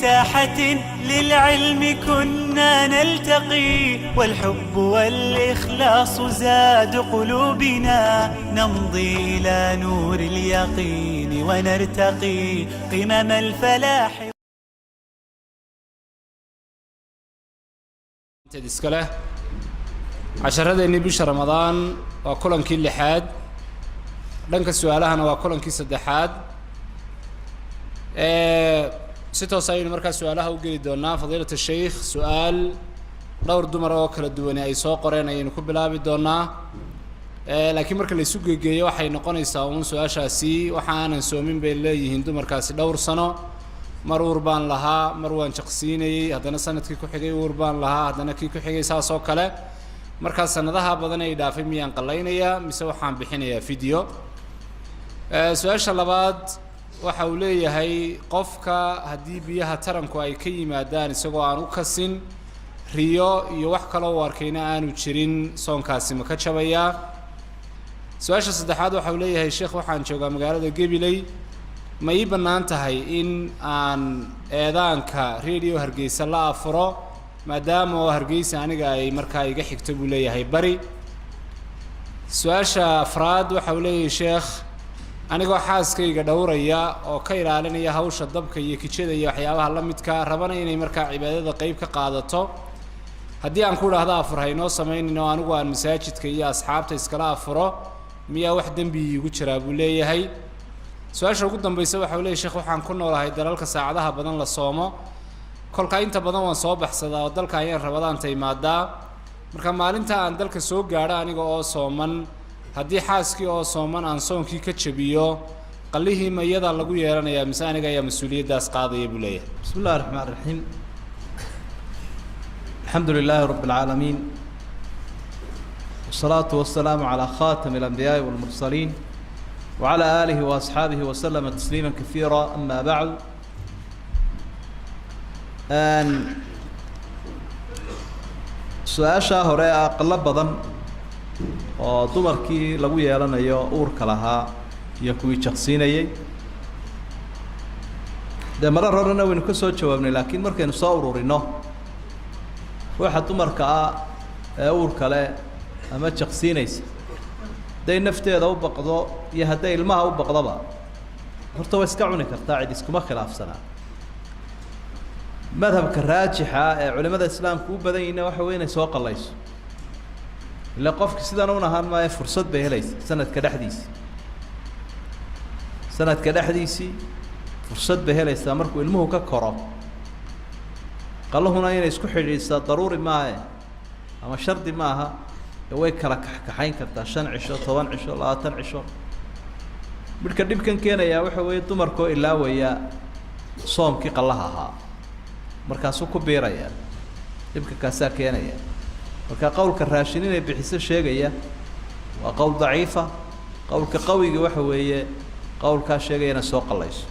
ساحة للعلم كنا نلتقي والحب والإخلاص زاد قلوبنا نمضي إلى نور اليقين ونرتقي قمم الفلاح. iskale casharadeenii bisha Ramadaan waa kulankii lixaad dhanka su'aalahana waa kulankii saddexaad si toos ah markaa su'aalaha u geli doonaa fadiilada sheekh su'aal dhowr dumar oo kala duwan ay soo qoreen ayaynu ku bilaabi doonaa laakiin marka la isu geegeeyo waxay noqonaysaa uun su'aashaasi waxa aanan soomin bay leeyihiin dumarkaasi dhowr sano mar uur baan lahaa mar waan jaqsiinayay haddana sanadkii ku xigay uur baan lahaa haddana kii ku xigay saas oo kale markaa sanadaha badan ay dhaafay miyaan qallaynayaa mise waxaan bixinayaa video su'aasha labaad waxa uu leeyahay qofka haddii biyaha taranku ay ka yimaadaan isagoo aan u kasin riyo iyo wax kale oo arkayna aanu jirin soonkaasi ma ka jabayaa su'aasha saddexaad waxa uu leeyahay sheekh waxaan joogaa magaalada Gabiley ma ii bannaan tahay in aan eedaanka radio Hargeysa la afuro maadaama oo Hargeysa aniga ay markaa iga xigto buu leeyahay bari su'aasha afraad waxa uu leeyahay sheekh anigoo xaaskayga dhowraya oo ka ilaalinaya hawsha dabka iyo kijada iyo waxyaabaha la midka rabana inay markaa cibaadada qayb ka qaadato haddii aan ku dhaahdo afur haynoo sameynino anigu aan masaajidka iyo asxaabta iskala afuro miyaa wax dembi iigu jiraa buu leeyahay su'aasha ugu dambaysa waxa uu leeyahay sheekh waxaan ku noolahay dalalka saacadaha badan la soomo kolka inta badan waan soo baxsadaa oo dalka ayaan rabadaanta imaadaa marka maalinta aan dalka soo gaadho aniga oo sooman haddii xaaskii oo sooman aan soonkii ka jabiyo qallihii ma iyada lagu yeelanayaa mise aniga ayaa mas-uuliyaddaas qaadaya buu leeyahay بسم الله الرحمن الرحيم الحمد لله رب العالمين والصلاة والسلام على خاتم الأنبياء والمرسلين وعلى آله وأصحابه وسلم تسليما كثيرا أما بعد سؤاشا هراء قلب بدن ودمركي لغو يالانيو uurka lahaa iyo kuwii jaqsiinayay de marar horena waynu ka soo jawaabnay laakiin markaynu soo ururino waxa dumarka ah ee uurka leh ama jaqsiinaysa day nafteeda u baqdo iyo haday ilmaha u baqdaba horta way iska cuni kartaa cid iskuma khilaafsanaa madhabka raajixa ee culimada islaamku u badan yihiin waxa weyn ay soo qalayso ila qofka sidan uu ahaan ma fursad bay helaysaa sanadka dhaxdiisi fursad bay helaysaa markuu ilmuhu ka koro qalluhuna inay isku xidhiidhsaa daruuri maaha ama shardi maaha way kala kaxayn kartaa 5 cisho 10 cisho 20 cisho marka dibkan keenaya waxa weey dumarkoo ilaawaya soomkii qallaha ahaa markaas uu ku beeraya dibka kaasa keenaya marka qowlka raashin inay bixiso sheegaya waa qowl daciifa qowlka qawiga waxa weeye qowlka sheegayna soo qalayso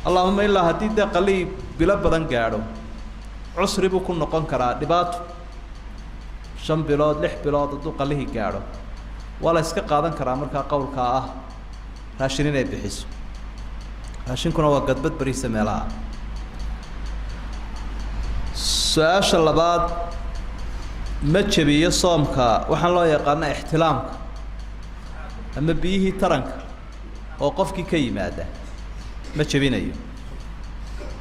allahumma illa hadii qalii bila badan gaadho cusri buu ku noqon karaa dhibaato 5 bilood 6 bilood haduu qalihi gaadho wala iska qaadan karaa marka qowlka ah raashin inay bixiso raashinkuna waa gadbad bariisa meelaha su'aasha labaad ma jabiyo soomka waxaan loo yaqaanaa ixtilaamka ama biyihii taranka oo qofkii ka yimaada ma jabinayo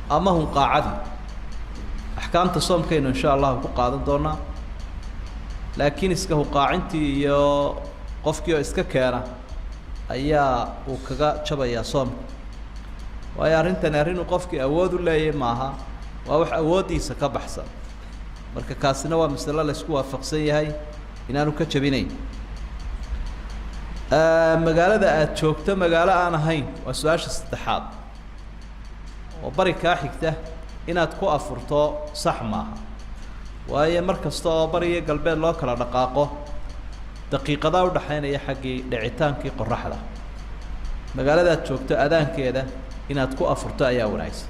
ama hun qaacadi axkaamta soomkaynu insha Allah ku qaadan doonaa laakiin iska huqaacintii iyo qofkii oo iska keena ayaa uu kaga jabaya soomka waayo arrintan arrin qofkii awood u leeyahay maaha waa wax awoodiisa ka baxsan marka kaasina waa mas'ala la isku waafaqsan yahay inaanu ka jabinayn magaalada aad joogto magaalo aan ahayn waa su'aasha saddexaad oo bari ka xigta inaad ku afurto sax maaha waayo markasta oo bari iyo galbeed loo kala dhaqaaqo daqiiqada u dhaxaynaya xaqii dhicitaankii qorraxda magaalada aad joogto adaankeeda inaad ku afurto ayaa wanaagsan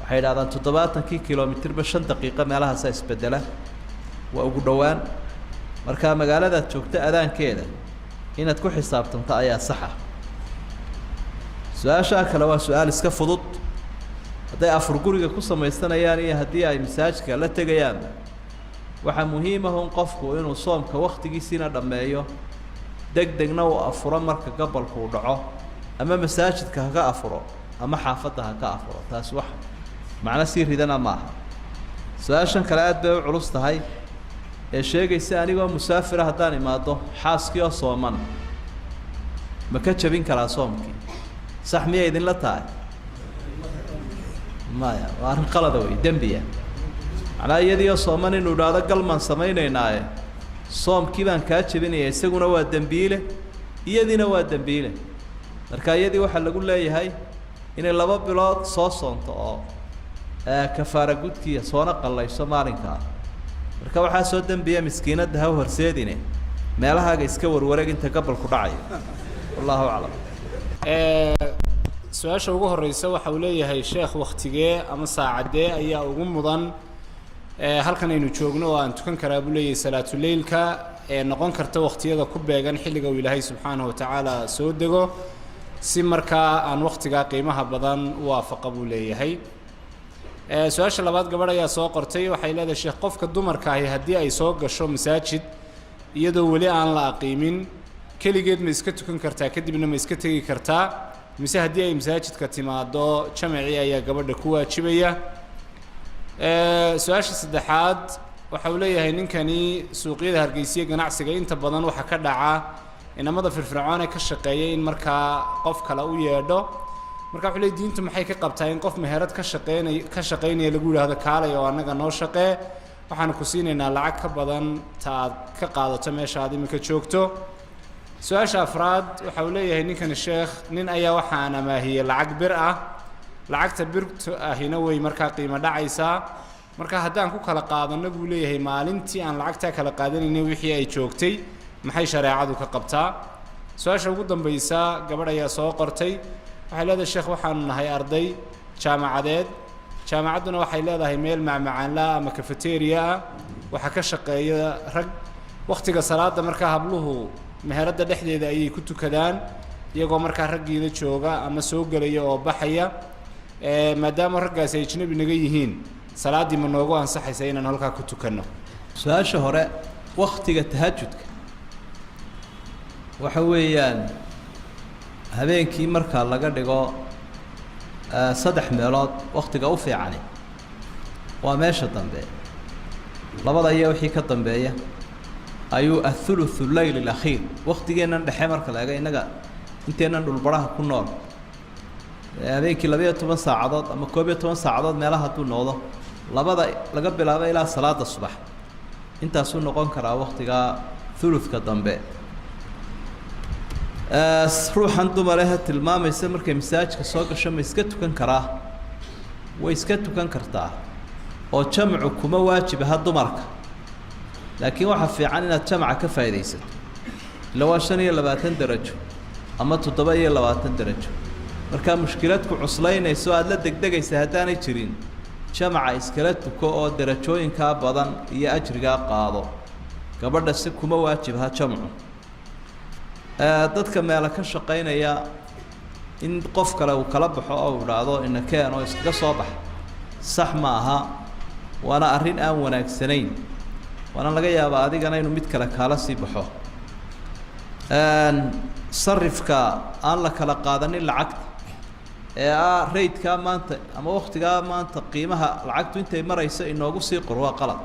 waxay yiraahdaan 70 kilomitir ba 5 daqiiqo meelaha isbedela waa ugu dhawaan marka magaalada aad joogto adaankeeda inaad ku xisaabtanto ayaa sax ah su'aasha kale waa su'aal iska fudud hadday afur guriga ku samaysanayaan iyo haddii ay masaajidka la tegayaan waxaa muhiim ah in qofku inuu soomka waqtigiisina dhameeyo degdegna uu afuro marka gabalku uu dhaco ama masaajidka ha ka afuro ama xaafadda ha ka afuro taas wax macna sii ridana maaha su-aashan kale aad bay u culus tahay ee sheegaysa anigoo musaafira haddaan imaado xaaskii oo sooman ma ka jabin karaa soomkii sax miyay idinla tahay maya waa arrin qalada wey dembiya macnaa iyadiioo sooman inuu idhaahdo galmaan samaynaynaaye soomkii baan kaa jebinaya isaguna waa dembiile iyadiina waa dembiile marka iyadii waxaa lagu leeyahay inay 2 bilood soo soonto oo kafaara gudkiya soona qallayso maalinkaa marka waxaa soo dembiya miskiinadda ha horseedine meelahaaga iska warwareeg inta gabalku dhacayo wallahu aclam su-aasha ugu horeysa waxa uu leeyahay sheekh waktigee ama saacadee ayaa ugu mudan halkan aynu joogno oo aan tukan karaa buu leeyahay salaatuleylka ee noqon karta waqtiyada ku beegan xilliga uu ilaahay subxaanahu watacaala soo dego si markaa aan waqtigaa qiimaha badan u waafaqa buu leeyahay su-aasha labaad gabadh ayaa soo qortay waxay leedahay sheekh qofka dumarka ahi haddii ay soo gasho masaajid iyadoo weli aan la aqiimin keligeed ma iska tukan kartaa kadibna ma iska tegi kartaa mise haddii ay masaajidka timaado jamacii ayaa gabadha ku waajibaya su-aasha saddexaad waxa uu leeyahay ninkani suuqyada hargeysiya ganacsiga inta badan waxa ka dhaca inamada firfircoon ee ka shaqeeya in markaa qof kale u yeedho marka wuxuu leeyahay diintu maxay ka qabtaa in qof meherad ka shaqeynaya lagu yidhaahdo kaalay oo annaga noo shaqee waxaan ku siinaynaa lacag ka badan ta aad ka qaadato meesha aad iminka joogto su-aasha afraad waxa uu leeyahay ninkani sheekh nin ayaa waxaan amaahiyey lacag bir ah lacagta birta ahina way markaa qiimo dhacaysaa marka haddaan ku kala qaadano buu leeyahay maalintii aan lacagtaa kala qaadanaynay wixii ay joogtay maxay shareecadu ka qabtaa su-aasha ugu dambaysa gabadh ayaa soo qortay waxay leedahay sheekh waxaanu nahay arday jaamacadeed jaamacadduna waxay leedahay meel macmacaanla ama cafeteria ah waxaa ka shaqeeya rag waqtiga salaada markaa habluhu meheradda dhexdeeda ayay ku tukadaan iyagoo markaa raggiina jooga ama soo gelaya oo baxaya maadaama raggaasi ay ajnabi naga yihiin salaaddii ma noogu ansaxaysa inaan halkaa ku tukanno su-aasha hore waktiga tahajudka waxa weeyaan habeenkii marka laga dhigo 3 meelood waktiga u fiicani waa meesha dambe labada iyo wixii ka dambeeya ayuu athuluthu layl alakhiir waqtigeenan dhexe marka laga inaga inteenan dhulbaraha ku nool habeenkii 12 saacadood ama 12 saacadood meelaha hadduu noqdo labada laga bilaabo ilaa salaada subax intaasuu noqon karaa waqtiga thuluthka dambe ruuxan dumaraha tilmaamaysa markay masaajidka soo gasho ma iska tukan karaa way iska tukan kartaa oo jamcu kuma waajibaha dumarka laakiin waxa fiican inaad jamca ka faa'iidaysato ila waa 25 darajo ama 27 darajo marka mushkiladku cuslaynayso aad la degdegaysa haddaanay jirin jamca iskala tuko oo darajooyinka badan iyo ajriga qaado gabadha si kuma waajibaha jamcu dadka meel ka shaqeynaya in qof kale uu kala baxo oo uu dhaado inakeen oo iskaga soo bax sax ma aha waana arrin aan wanaagsanayn waana laga yaabaa adigana inuu mid kale kaala sii baxo sarifka aan la kala qaadanin lacagta ee raydka maanta ama waqtiga maanta qiimaha lacagtu intay marayso inoogu sii qor waa qalad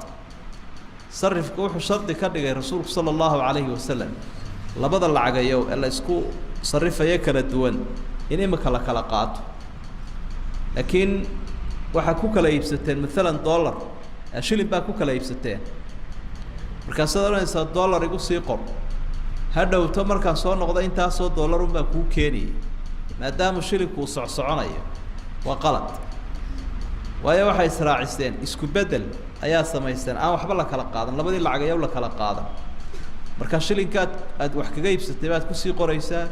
sarifku wuxuu shardi ka dhigay rasuulku sallallahu alayhi wasallam labada lacagayo ee la isku sarifaya kala duwan in imika la kala qaato laakiin waxa ku kala iibsateen midalan dollar shilin baa ku kala iibsateen markaas oranaysa dollar igu sii qor hadhowto markaan soo noqdo intaasoo dollar un baa kuu keeniyay maadaama shilinku uu socsoconayo waa qalad waayo waxay israacisteen isku bedel ayaa samaysteen aan waxba la kala qaadan labadii lacagayo la kala qaadan marka shilinkaad aad wax kaga iibsatay baad ku sii qoraysaa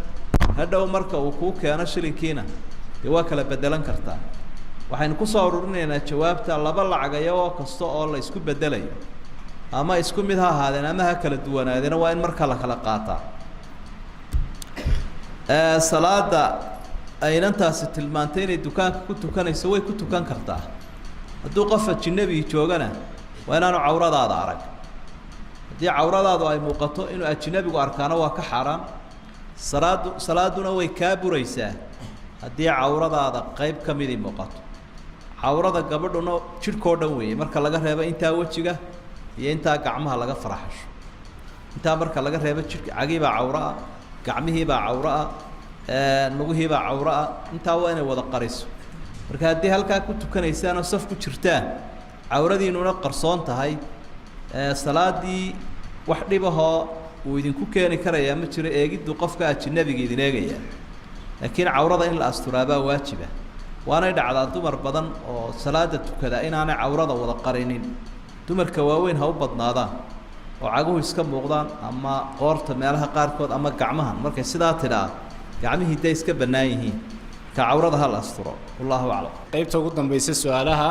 hadhow marka uu kuu keeno shilinkiina dee waa kala bedelan kartaa waxaynu ku soo ururinaynaa jawaabta laba lacagayo oo kasta oo la isku bedelayo ama isku mid ha ahaadeen ama ha kala duwanaadeen waa in marka la kala qaataa salaada aynantaasi tilmaantay inay dukaanka ku tukanayso way ku tukan kartaa hadduu qof ajnabi joogana waa inaanu cawradaada arag haddii cawradaadu ay muuqato inuu ajnabigu arkaana waa ka xaaraan salaaduna way kaa buraysaa haddii cawradaada qayb ka midii muuqato cawrada gabadhuna jidhkoo dhan weeye marka laga reebo intaa wejiga iyo intaa gacmaha laga faraxasho intaa marka laga reebo jidhka cagiibaa cawro ah gacmihiibaa cawro ah lugihiibaa cawro ah intaa waa inay wada qariso marka haddii halkaa ku tukanaysaan oo saf ku jirtaan cawradiinuna qarsoon tahay salaadii wax dhibahoo uu idinku keeni karayaa ma jiro eegiddu qofka ajnabiga idin eegaya laakiin cawrada in la asturaabaa waajiba waanay dhacdaa dumar badan oo salaada tukada inaanay cawrada wada qarinin dumarka waaweyn ha u badnaadaan oo caguhu iska muuqdaan ama qoorta meelaha qaarkood ama gacmahan markay sidaa tidhaa gacmihii day iska bannaan yihiin ka cawrada ha la asturo wallahu aclam qaybta ugu dambaysa su-aalaha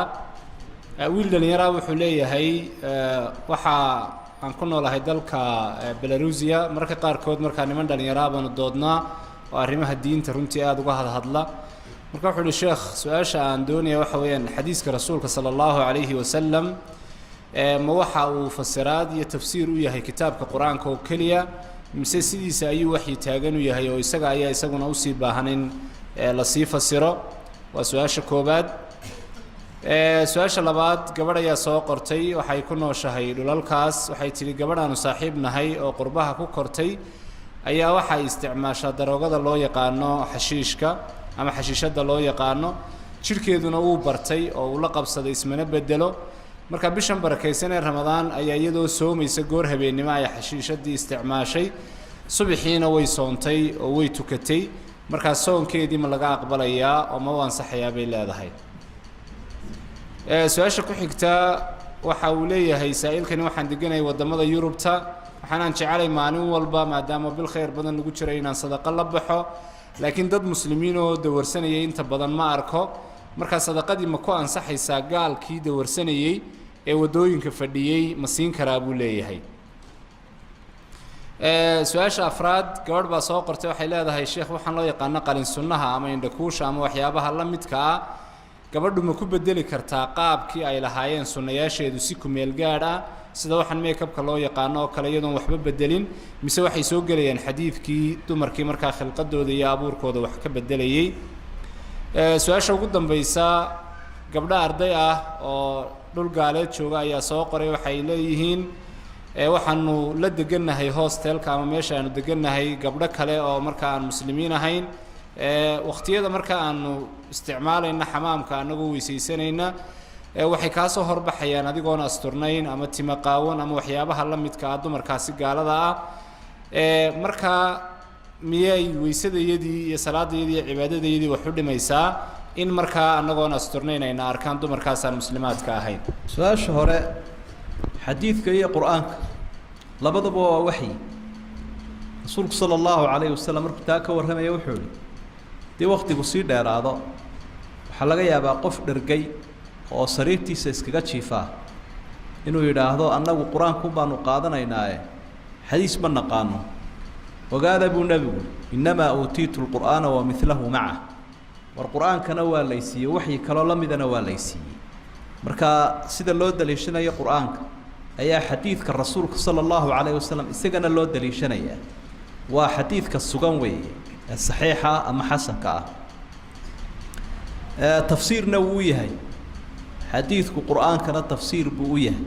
wiil dhallinyaraa wuxuu leeyahay waxaa aan ku noolahay dalka belarusia marka qaarkood markaa niman dhallinyaraa baanu doodnaa oo arrimaha diinta runtii aada uga hadhadla marka wuxuu uhi sheekh su-aasha aan doonaya waxa weeyaan xadiiska rasuulka sala allahu calayhi wasalam ma waxa uu fasiraad iyo tafsiir u yahay kitaabka qur-aanka oo keliya mise sidiisa ayuu waxyi taagan u yahay oo isaga ayaa isaguna usii baahan in lasii fasiro waa su-aasha koobaad su-aasha labaad gabadh ayaa soo qortay waxay ku nooshahay dhulalkaas waxay tidhi gabadh aanu saaxiib nahay oo qurbaha ku kortay ayaa waxay isticmaashaa daroogada loo yaqaano xashiishka ama xashiishadda loo yaqaano jidhkeeduna wuu bartay oo uu la qabsaday ismana bedelo marka bishan barakaysan ee ramadaan ayaa iyadoo soomaysa goor habeennimo ay xashiishaddii isticmaashay subaxiina way soontay oo way tukatay markaa soonkeedii ma laga aqbalayaa oo ma u ansaxayaa bay leedahay su-aasha ku xigta waxa uu leeyahay saa'ilkani waxaan deganahay waddamada yurubta waxaanaan jecelay maalin walba maadaama bil khayr badan lagu jiray inaan sadaqo la baxo laakiin dad muslimiin oo dawarsanayay inta badan ma arko markaa sadaqadii ma ku ansaxaysaa gaalkii dawarsanayey ee waddooyinka fadhiyey ma siin karaa buu leeyahay su-aasha afraad gabadh baa soo qortay waxay leedahay sheekh waxaan loo yaqaano qalin sunnaha ama indhakuusha ama waxyaabaha la midka ah gabadhu ma ku bedeli kartaa qaabkii ay lahaayeen sunnayaasheedu si kumeel gaadh ah sida waxaan meekabka loo yaqaano oo kale iyadoon waxba bedelin mise waxay soo gelayaan xadiidkii dumarkii markaa khilqadooda iyo abuurkooda wax ka bedelayey su-aasha ugu dambaysa gabdho arday ah oo dhul gaaleed jooga ayaa soo qoray waxay leeyihiin waxaanu la degannahay hostelka ama meesha aanu degannahay gabdho kale oo marka aan muslimiin ahayn waqtiyada marka aanu isticmaalayna xamaamka anagoo weysaysanayna waxay kaa soo horbaxayaan adigoon asturnayn ama tima qaawan ama waxyaabaha la midka ah dumarkaasi gaalada ah markaa miyay weysadayadii iyo salaadayadii iyo cibaadadayadii wax u dhimaysaa in markaa anagoon asturnayn ayna arkaan dumarkaasaan muslimaadka ahayn su-aasha hore xadiidka iyo qur-aanka labaduba waa waxyi rasuulku sala allahu calayhi wasalam markuu taa ka warramaya wuxuu ihi dii waktigu sii dheeraado waxaa laga yaabaa qof dhergay oo sariirtiisa iskaga jiifaa inuu yidhaahdo annagu qur-aanku baanu qaadanaynaaye xadiis ma naqaano ogaada buu nebigu innamaa uutiitu lqur'aana wa midlahu maca war qur-aankana waa laysiiyey waxyi kaloo la midana waa laysiiyey marka sida loo daliishanayo qur-aanka ayaa xadiidka rasuulka sala allahu calayhi wasalam isagana loo daliishanayaa waa xadiidka sugan weeye ee saxiixa ama xasanka ah tafsiirna wuu yahay xadiidku qur-aankana tafsiir buu u yahay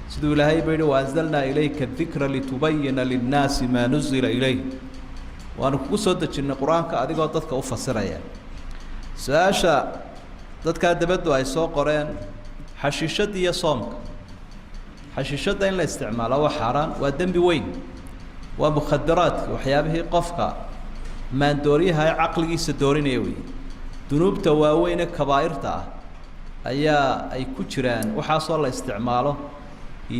siduu ilaahay ba yihi waanzalnaa ilayka dikra litubayina linnaasi maa nuzila ilayh waanu kugu soo dejinnay qur-aanka adigoo dadka u fasiraya su-aasha dadkaa dabaddu ay soo qoreen xashiishadda iyo soomka xashiishadda in la isticmaalo waa xaaraan waa dembi weyn waa mukhadaraadka waxyaabihii qofka maandooriyaha ee caqligiisa doorinaya wey dunuubta waaweyne kabaa'irta ah ayaa ay ku jiraan waxaasoo la isticmaalo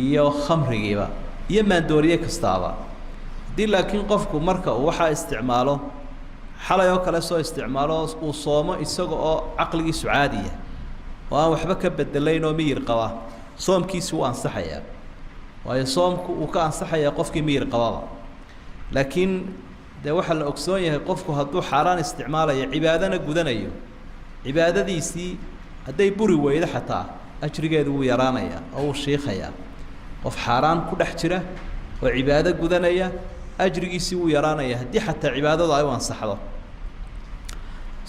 iyo khamrigiiba iyo maandooriye kastaaba haddii laakiin qofku marka uu waxaa isticmaalo xalay oo kale soo isticmaalo uu soomo isaga oo caqligiisu caadiya oo aan waxba ka bedelayn oo miyir qaba soomkiisi wuu ansaxayaa waayo soomku uu ka ansaxayaa qofkii miyir qababa laakiin dee waxaa la ogsoon yahay qofku hadduu xaaraan isticmaalayo cibaadana gudanayo cibaadadiisii hadday buri weydo xataa ajrigeedu wuu yaraanayaa oo wuu shiikayaa qof xaaraan ku dhex jira oo cibaado gudanaya ajrigiisii wuu yaraanaya haddii xataa cibaadadu ay u ansaxdo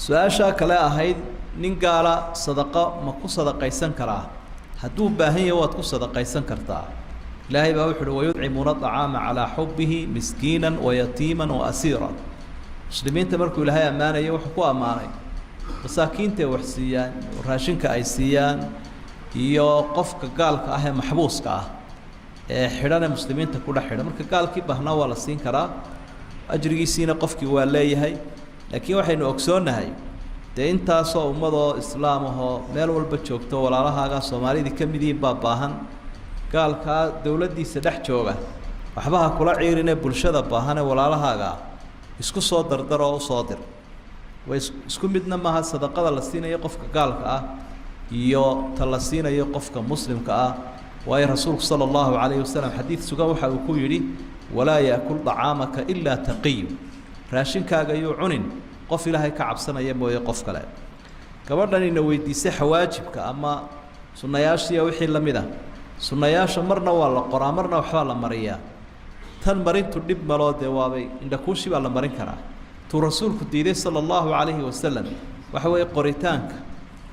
su-aashaa kale ahayd nin gaala sadaqo ma ku sadaqaysan karaa hadduu baahan yahay waad ku sadaqaysan kartaa ilaahay baa wuxu uhi wayudcimuuna aطacaama calaa xubihi miskiina wayatiima waasiira muslimiinta markuu ilaahay ammaanaya wuxuu ku ammaanay masaakiintae wax siiyaan raashinka ay siiyaan iyo qofka gaalka ah ee maxbuuska ah ee xidhan ee muslimiinta ku dhex xidhan marka gaalkii baahnaa waa la siin karaa ajrigiisiina qofkii waa leeyahay laakiin waxaynu ogsoonnahay dee intaasoo ummadoo islaam ahoo meel walba joogto walaalahaagaa soomaalidii ka mid yihiin baa baahan gaalkaa dawladdiisa dhex jooga waxba ha kula ciirinee bulshada baahanee walaalahaagaa isku soo dardar oo usoo dir way isku midna maaha sadaqada la siinayo qofka gaalka ah iyo ta la siinayo qofka muslimka ah waayo rasuulku sala allahu calayhi wasalam xadiid sugan waxa uu ku yidhi walaa yaakul dacaamaka ilaa taqiy raashinkaaga yuu cunin qof ilaahay ka cabsanaya mooye qof kale gabadhanina weydiisay xawaajibka ama sunnayaashiiya wixii la mid ah sunnayaasha marna waa la qoraa marna waxbaa la mariyaa tan marintu dhib maloo dee waabay indhakuushi baa la marin karaa tuu rasuulku diiday sala allahu calayhi wasalam waxa weeye qoritaanka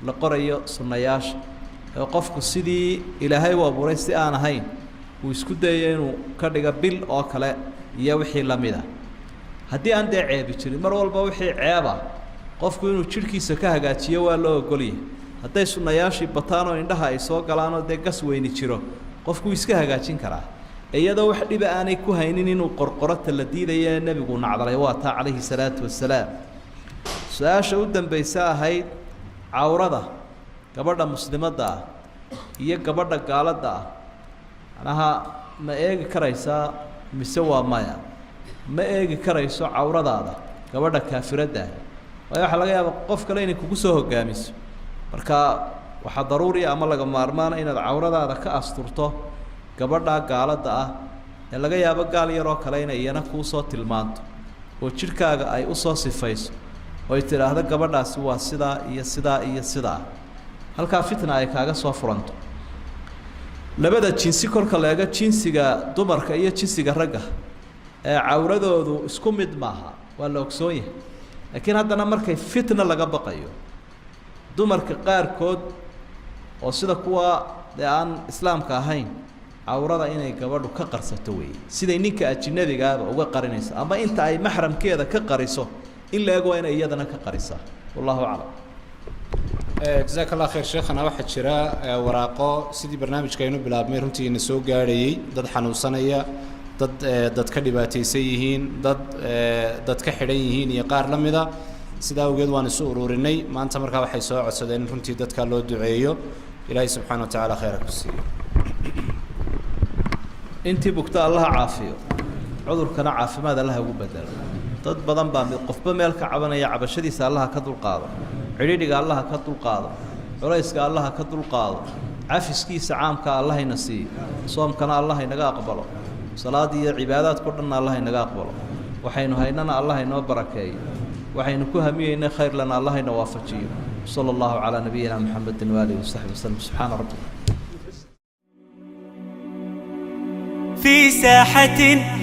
la qorayo sunnayaasha ee qofku sidii ilaahay u abuuray si aan ahayn uu isku dayayo inuu ka dhiga bil oo kale iyo wixii la mid ah haddii aan dee ceebi jirin mar walba wixii ceeba qofku inuu jidhkiisa ka hagaajiyo waa loo ogolyahay hadday sunnayaashii bataan oo indhaha ay soo galaanoo dee gas weyni jiro qofku iska hagaajin karaa iyadoo wax dhiba aanay ku haynin inuu qorqorota la diidaya ee nebigu nacdalay waa taa calayhi salaatu wasalaam su-aasha u dambaysa ahayd cawrada gabadha muslimadda ah iyo gabadha gaaladda ah macnaha ma eegi karaysaa mise waa maya ma eegi karayso cawradaada gabadha kaafiradda ah waayo waxaa laga yaaba qof kale inay kugu soo hogaamiso marka waxaa daruuriya ama laga maarmaana inaad cawradaada ka asturto gabadhaa gaaladda ah ee laga yaabo gaal yaroo kale inay iyana kuu soo tilmaanto oo jidhkaaga ay u soo sifayso oo ay tidhaahdo gabadhaasi waa sidaa iyo sidaa iyo sidaa halkaa fitna ay kaaga soo furanto labada jinsi kolka la eego jinsiga dumarka iyo jinsiga ragga ee cawradoodu isku mid maaha waa la ogsoon yahay laakiin haddana markay fitna laga baqayo dumarka qaarkood oo sida kuwa dee aan islaamka ahayn cawrada inay gabadhu ka qarsato weeye siday ninka ajnabigaaba uga qarinayso ama inta ay maxramkeeda ka qariso in la ego waa inay iyadana ka qarisaa wallahu aclam jazaak allah khayr sheekhana waxaa jira waraaqo sidii barnaamijka aynu bilaabmay runtii ina soo gaadhayey dad xanuunsanaya dad ka dhibaataysan yihiin dad ka xidhan yihiin iyo qaar la mida sidaa awgeed waan isu ururinay maanta markaa waxay soo codsadeen in runtii dadka loo duceeyo ilaahay subxaana wa tacaala khayra ku siiyo intii bugta allaha caafiyo cudurkana caafimaad allaha ugu bedelo dad badan baa mid qofba meel ka cabanaya cabashadiisa allaha ka dulqaado cidhidhiga allaha ka dulqaado culayska allaha ka dulqaado cafiskiisa caamka allahayna siiyo soomkana allah inaga aqbalo salaadii iyo cibaadaadkao dhanna allah inaga aqbalo waxaynu haynana allah inoo barakeeyo waxaynu ku hamiyeyna khayr lana allah ina waafajiyo sala allahu calaa nabiyina muxamedin waaalihi wasaxbi wasallam subxaana rabbika في ساحة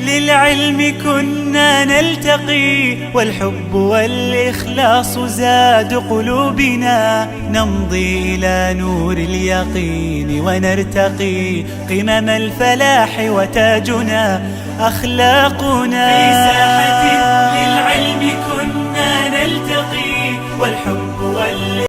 للعلم كنا نلتقي والحب والإخلاص زاد قلوبنا نمضي إلى نور اليقين ونرتقي قمم الفلاح وتاجنا أخلاقنا في ساحة